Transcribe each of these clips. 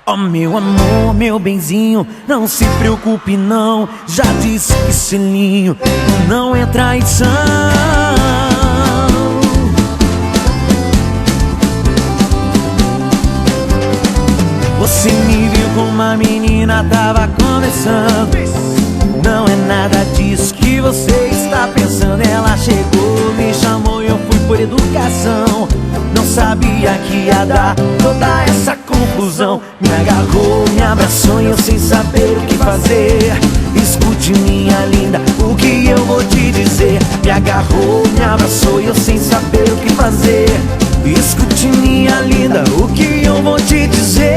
Oh meu amor, meu benzinho, não se preocupe não. Já disse que selinho não é traição. Você me viu com uma menina, tava conversando. Não é nada disso que você está pensando. Ela chegou, me chamou e eu fui por educação. Não sabia que ia dar toda essa confusão. Me agarrou, me abraçou e eu sem saber o que fazer. Escute minha linda, o que eu vou te dizer. Me agarrou, me abraçou e eu sem saber o que fazer. Escute minha linda, o que eu vou te dizer.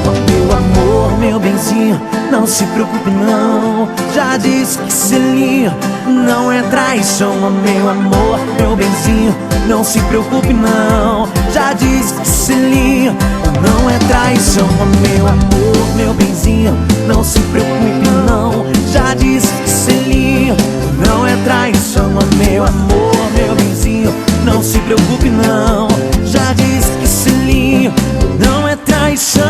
Oh, meu amor, meu benzinho, não se preocupe não. Já disse que selinho não é traição. Oh, meu amor, meu benzinho, não se preocupe não. Já disse que selinho não é traição. Oh, meu amor, meu benzinho, não se preocupe não. Já disse que selinho não é traição. Oh, meu amor, meu benzinho, não se preocupe não. Já disse que selinho não é traição.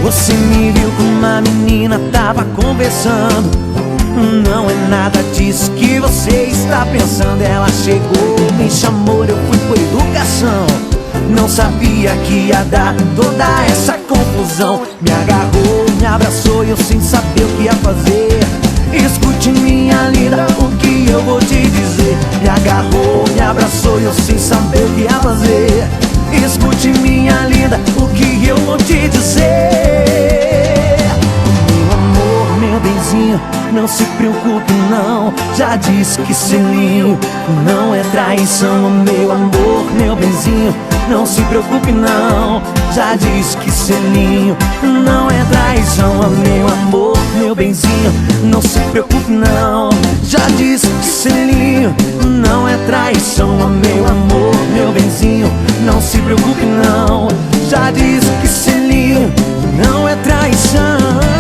Você me viu com uma menina, tava conversando. Não é nada disso que você está pensando. Ela chegou, me chamou, eu fui por educação. Não sabia que ia dar toda essa confusão. Me agarrou, me abraçou e eu sem saber o que ia fazer. Escute minha linda, o que eu vou te dizer. Me agarrou, me abraçou e eu sem saber o que ia fazer. Escute minha linda, o que eu vou te dizer. Meu amor, meu benzinho, não se preocupe não. Já disse que selinho não é traição. Meu amor, meu benzinho, não se preocupe não. Já disse que selinho não é traição. Meu amor, meu benzinho, não se preocupe não. Já disse que selinho não é traição. Meu amor, meu benzinho, não se preocupe não. Já disse que selinho não é traição.